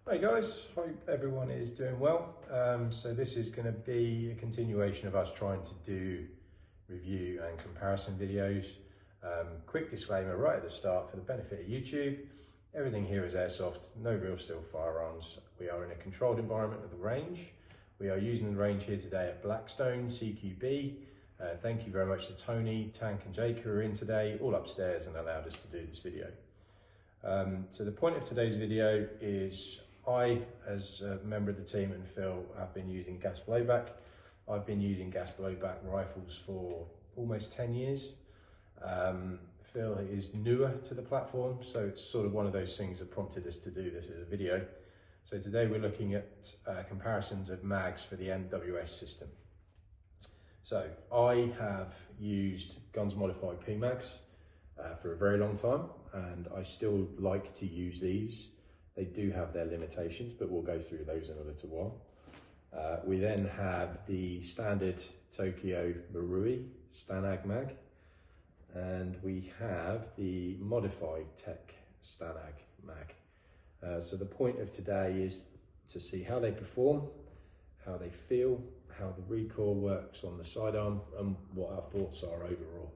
Hey guys, hope everyone is doing well. So this is going to be a continuation of us trying to do review and comparison videos. Quick disclaimer right at the start for the benefit of YouTube. Everything here is airsoft, no real steel firearms. We are in a controlled environment of the range. We are using the range here today at Blackstone CQB. Thank you very much to Tony, Tank and Jake who are in today, all upstairs and allowed us to do this video. So the point of today's video is I, as a member of the team, and Phil have been using gas blowback. I've been using gas blowback rifles for almost 10 years. Phil is newer to the platform, so it's sort of one of those things that prompted us to do this as a video. So today we're looking at comparisons of mags for the MWS system. So I have used Guns Modified PMags for a very long time, and I still like to use these. They do have their limitations, but we'll go through those in a little while. We then have the standard Tokyo Marui Stanag mag, and we have the modified Tech Stanag mag. So the point of today is to see how they perform, how they feel, how the recoil works on the sidearm, and what our thoughts are overall.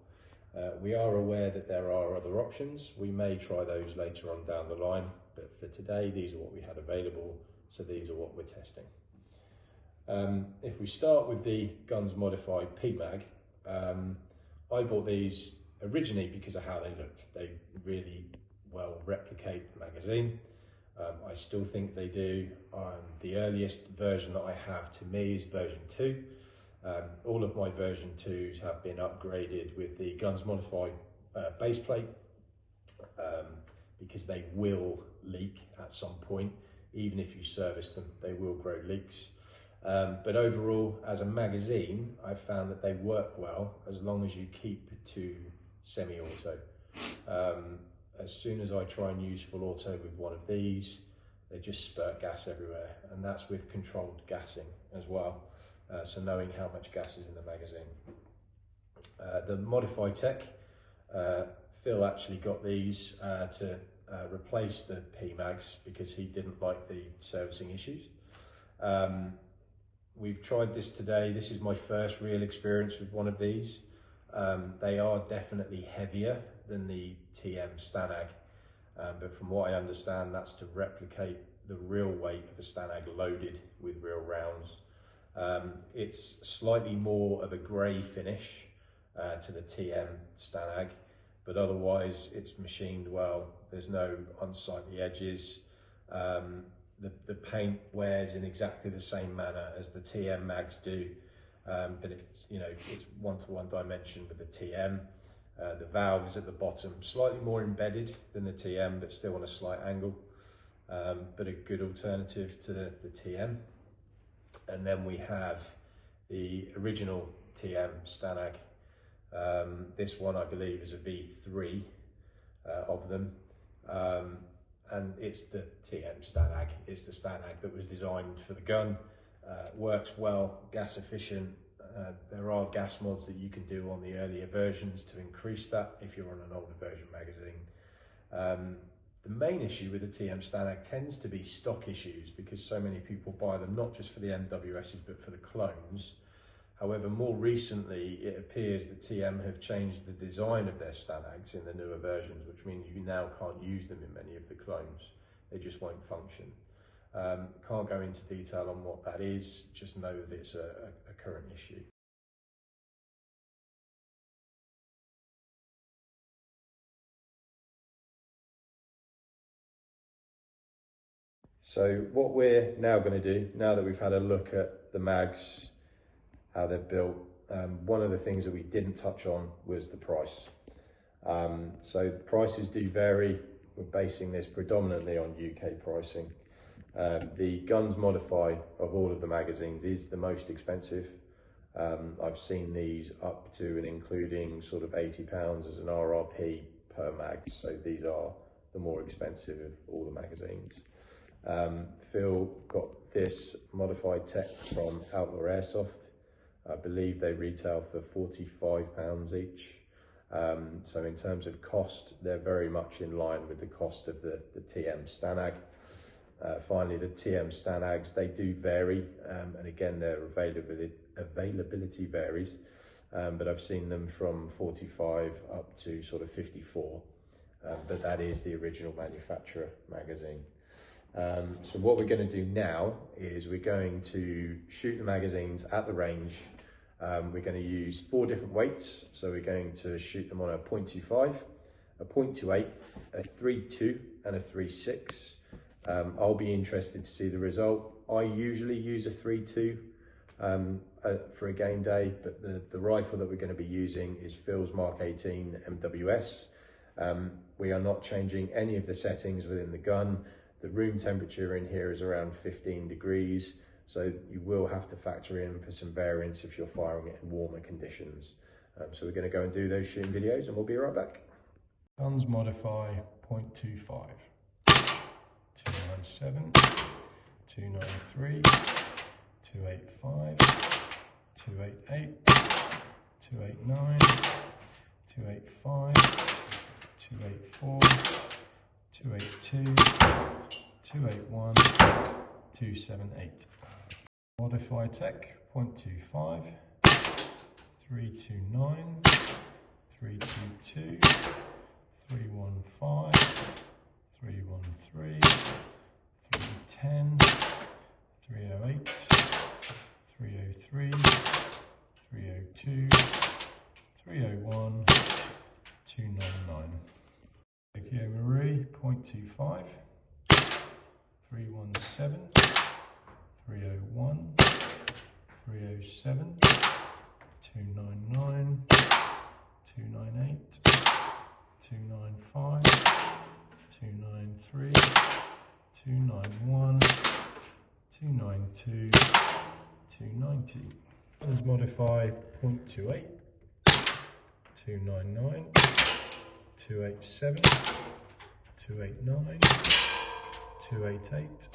We are aware that there are other options. We may try those later on down the line, but for today, these are what we had available, so these are what we're testing. If we start with the Guns Modified PMag, I bought these originally because of how they looked. They really well replicate the magazine. I still think they do. The earliest version that I have to me is version 2. All of my version 2s have been upgraded with the Guns Modified base plate because they will leak at some point. Even if you service them, they will grow leaks. But overall, as a magazine, I've found that they work well as long as you keep to semi-auto. As soon as I try and use full auto with one of these, they just spurt gas everywhere, and that's with controlled gassing as well. So knowing how much gas is in the magazine. The Modified Tech, Phil actually got these to replace the PMags because he didn't like the servicing issues. We've tried this today. This is my first real experience with one of these. They are definitely heavier than the TM Stanag, but from what I understand, that's to replicate the real weight of a Stanag loaded with real rounds. It's slightly more of a grey finish to the TM Stanag, but otherwise it's machined well. There's no unsightly edges. The paint wears in exactly the same manner as the TM mags do, but it's one-to-one dimension with the TM. The valves at the bottom slightly more embedded than the TM, but still on a slight angle, but a good alternative to the TM. And then we have the original TM Stanag. This one I believe is a V3 of them, and it's the TM Stanag. It's the Stanag that was designed for the gun. Works well, gas efficient. There are gas mods that you can do on the earlier versions to increase that if you're on an older version magazine. The main issue with the TM Stanag tends to be stock issues because so many people buy them, not just for the MWSs, but for the clones. However, more recently, it appears that TM have changed the design of their Stanags in the newer versions, which means you now can't use them in many of the clones. They just won't function. Can't go into detail on what that is, just know that it's a current issue. So what we're now going to do, now that we've had a look at the mags, how they're built, one of the things that we didn't touch on was the price. So the prices do vary. We're basing this predominantly on UK pricing. The Guns Modified of all of the magazines is the most expensive. I've seen these up to and including sort of £80 as an RRP per mag. So these are the more expensive of all the magazines. Phil got this Modified Tech from Outlaw Airsoft. I believe they retail for £45 each. So in terms of cost, they're very much in line with the cost of the TM Stanag. Finally, the TM Stanags, they do vary, and again, their availability varies, but I've seen them from 45 up to sort of 54, but that is the original manufacturer magazine. So what we're going to do now is we're going to shoot the magazines at the range. We're going to use 4 different weights. So we're going to shoot them on a .25, a .28, a 3.2 and a 3.6. I'll be interested to see the result. I usually use a 3.2 for a game day, but the rifle that we're going to be using is Phil's Mark 18 MWS. We are not changing any of the settings within the gun. The room temperature in here is around 15 degrees, so you will have to factor in for some variance if you're firing it in warmer conditions. So we're going to go and do those shooting videos and we'll be right back. Guns modify .25, 297, 293, 285, 288, 289, 285, 284, 282, 281, 278. Modify Tech .25, 329, 322, 315, 313, 310, 308, 303, 302, 301, 299. Marui .25, 317, 301, 307, 299, 298, 295, 293, 291, 292, 290. Guns modify .28, 299, 287, 289, 288,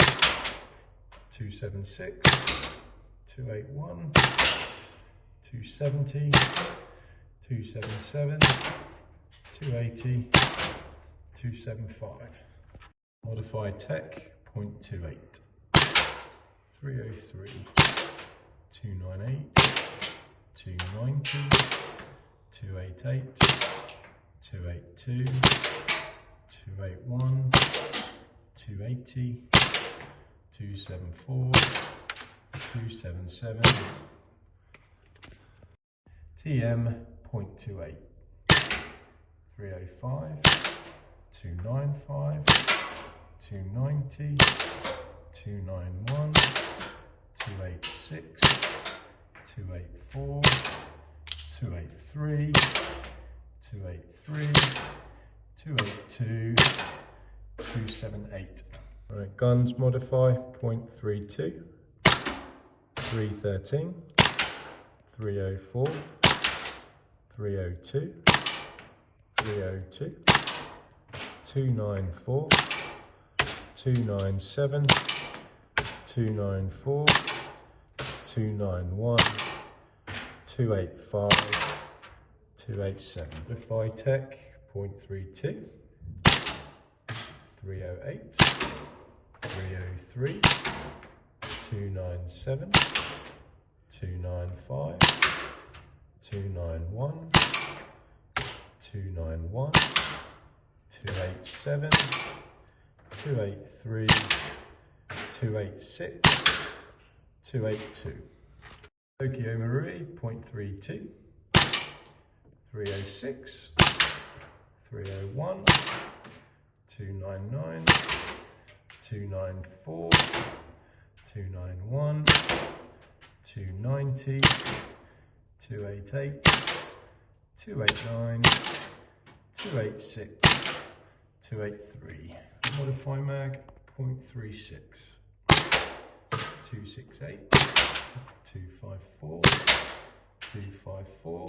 276, 281, 270, 277, 280, 275. Modify Tech .28, 303, 298, 290, 288, 282, 281, 280, 274, 277, TM .28, 305, 295, 290, 291, 286, 284, 283, 283, 282, 278. Right, guns modify .32, 313, 304, 302, 302, 294, 297, 294, 291, 285, 287. Modify Tech .32, 308, 303, 297, 295, 291, 291, 287, 283, 286, 282. Marui .32, 306, 301, 299, 294, 291, 290, 288, 289, 286, 283. Modify Mag .36, 268, 254, 254,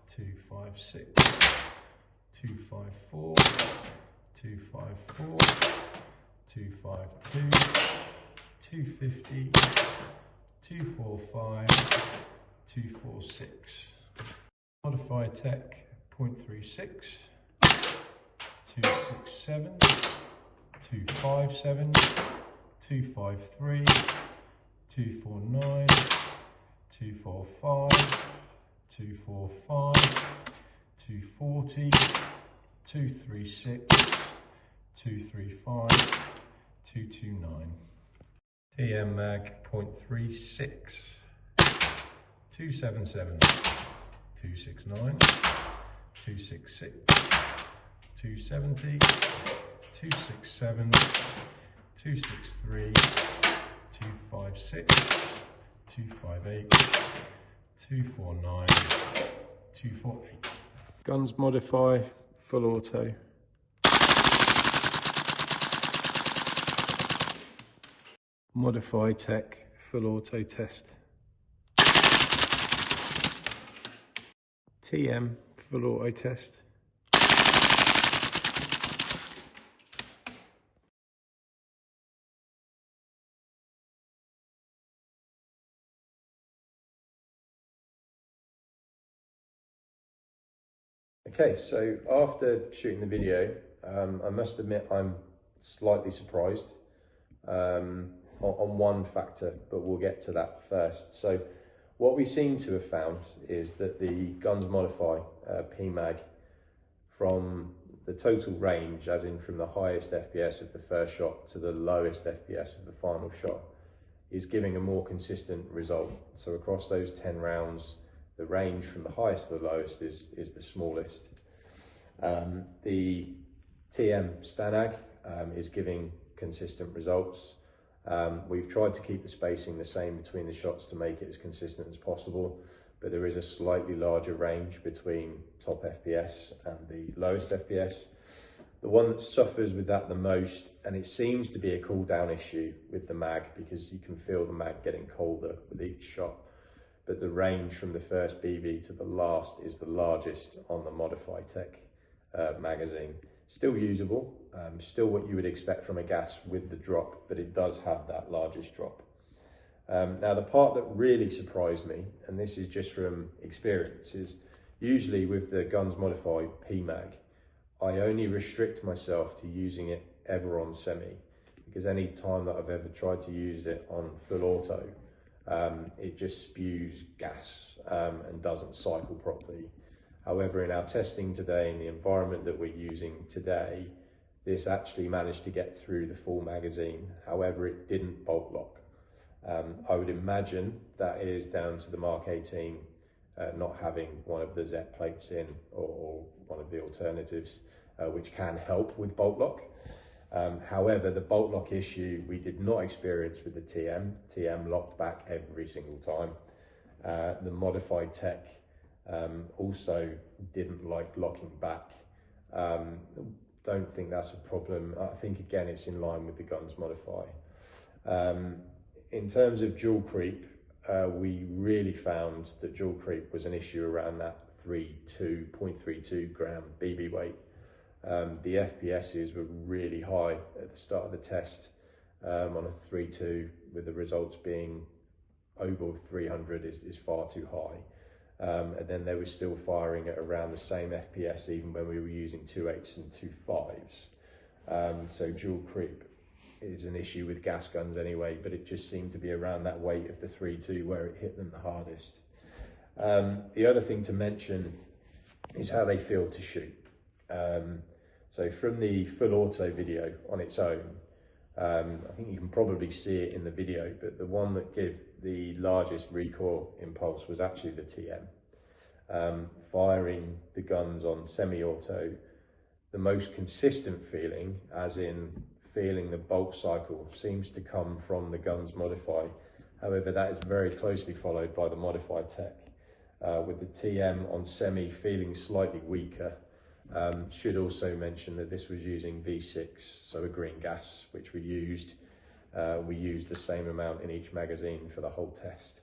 256, 254, 254, 252, 250, 245, 246. Modify Tech .36, 267, 257, 253, 249, 245, 245, 240, 236, 235, 229. TM mag 0.36, 277, 269, 266, 270, 267, 263, 256, 258, 249, 248. Guns modify, full auto. Modify tech, full auto test. TM, full auto test. Okay, so after shooting the video, I must admit I'm slightly surprised on one factor, but we'll get to that first. So what we seem to have found is that the Guns Modify PMag, from the total range, as in from the highest FPS of the first shot to the lowest FPS of the final shot, is giving a more consistent result. So across those 10 rounds, the range from the highest to the lowest is the smallest. The TM Stanag is giving consistent results. We've tried to keep the spacing the same between the shots to make it as consistent as possible, but there is a slightly larger range between top FPS and the lowest FPS. The one that suffers with that the most, and it seems to be a cool down issue with the mag, because you can feel the mag getting colder with each shot, but the range from the first BB to the last is the largest on the Modify Tech magazine. Still usable, still what you would expect from a gas with the drop, but it does have that largest drop. Now the part that really surprised me, and this is just from experience, is usually with the Guns Modify PMag, I only restrict myself to using it ever on semi, because any time that I've ever tried to use it on full auto, it just spews gas and doesn't cycle properly. However, in our testing today, in the environment that we're using today, this actually managed to get through the full magazine. However, it didn't bolt lock. I would imagine that is down to the Mark 18 not having one of the Z plates in, or one of the alternatives, which can help with bolt lock. However, the bolt lock issue we did not experience with the TM. TM locked back every single time. The Modified Tech also didn't like locking back. Don't think that's a problem. I think again it's in line with the Guns Modify. In terms of dual creep, we really found that dual creep was an issue around that 0.32 gram BB weight. The FPSs were really high at the start of the test, on a 3.2, with the results being over 300 is far too high. And then they were still firing at around the same FPS even when we were using 2.8s and 2.5s. So dual creep is an issue with gas guns anyway, but it just seemed to be around that weight of the 3.2 where it hit them the hardest. The other thing to mention is how they feel to shoot. So from the full auto video on its own, I think you can probably see it in the video, but the one that gave the largest recoil impulse was actually the TM. Firing the guns on semi-auto, the most consistent feeling, as in feeling the bolt cycle, seems to come from the Guns Modify. However, that is very closely followed by the Modified Tech, with the TM on semi feeling slightly weaker. Should also mention that this was using V6, so a green gas, which we used the same amount in each magazine for the whole test.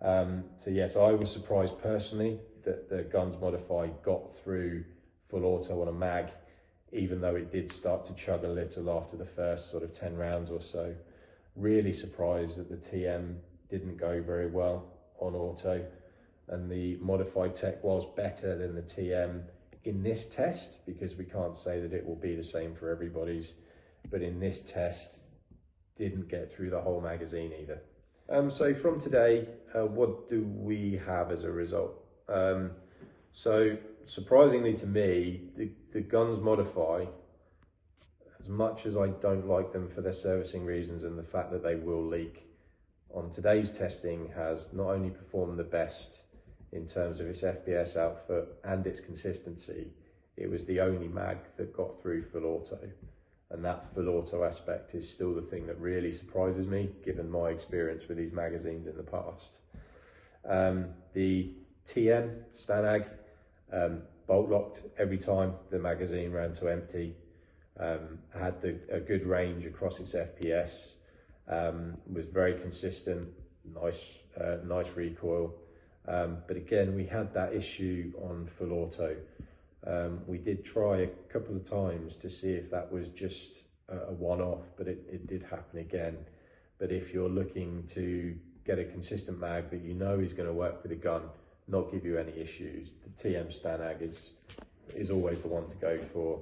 So yes, I was surprised personally that the Guns Modify got through full auto on a mag, even though it did start to chug a little after the first sort of 10 rounds or so. Really surprised that the TM didn't go very well on auto, and the Modified Tech was better than the TM in this test, because we can't say that it will be the same for everybody's. but in this test, didn't get through the whole magazine either. So from today, what do we have as a result? So surprisingly to me, the guns modify, as much as I don't like them for their servicing reasons and the fact that they will leak, on today's testing has not only performed the best in terms of its FPS output and its consistency, it was the only mag that got through full auto. And that full auto aspect is still the thing that really surprises me, given my experience with these magazines in the past. The TM Stanag bolt locked every time the magazine ran to empty, had a good range across its FPS, was very consistent, nice recoil. But again, we had that issue on full auto. We did try a couple of times to see if that was just a one-off, but it did happen again. But if you're looking to get a consistent mag that you know is going to work with a gun, not give you any issues, the TM Stanag is always the one to go for.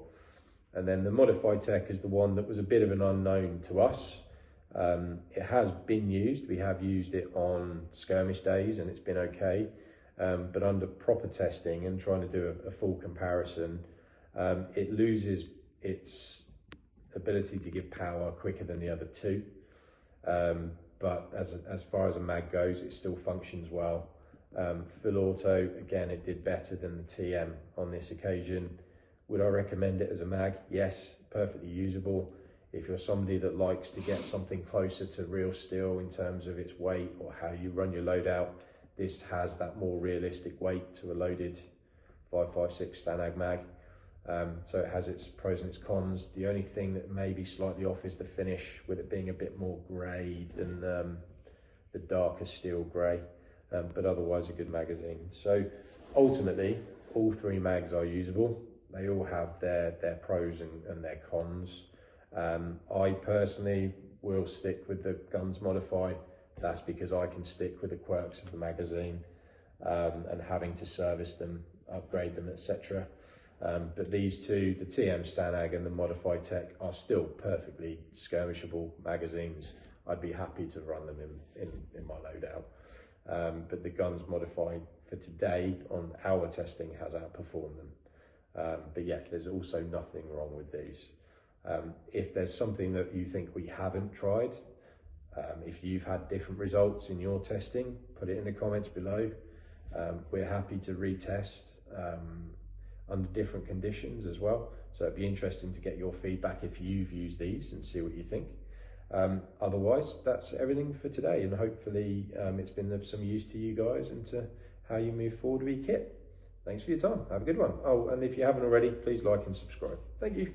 And then the modified tech is the one that was a bit of an unknown to us. It has been used. We have used it on skirmish days and it's been okay. But under proper testing and trying to do a full comparison, it loses its ability to give power quicker than the other two. But as far as a mag goes, it still functions well. Full auto, again, it did better than the TM on this occasion. Would I recommend it as a mag? Yes, perfectly usable. If you're somebody that likes to get something closer to real steel in terms of its weight or how you run your loadout, this has that more realistic weight to a loaded 5.56 Stanag mag. So it has its pros and its cons. The only thing that may be slightly off is the finish, with it being a bit more grey than the darker steel grey, but otherwise a good magazine. So ultimately, all three mags are usable. They all have their pros and their cons. I personally will stick with the guns modified. That's because I can stick with the quirks of the magazine and having to service them, upgrade them, etc. But these two, the TM Stanag and the modified tech, are still perfectly skirmishable magazines. I'd be happy to run them in my loadout. But the guns modified for today on our testing has outperformed them. But yeah, there's also nothing wrong with these. If there's something that you think we haven't tried, if you've had different results in your testing, put it in the comments below. We're happy to retest under different conditions as well. So it'd be interesting to get your feedback if you've used these and see what you think. Otherwise, that's everything for today. And hopefully it's been of some use to you guys and to how you move forward with your kit. Thanks for your time. Have a good one. Oh, and if you haven't already, please like and subscribe. Thank you.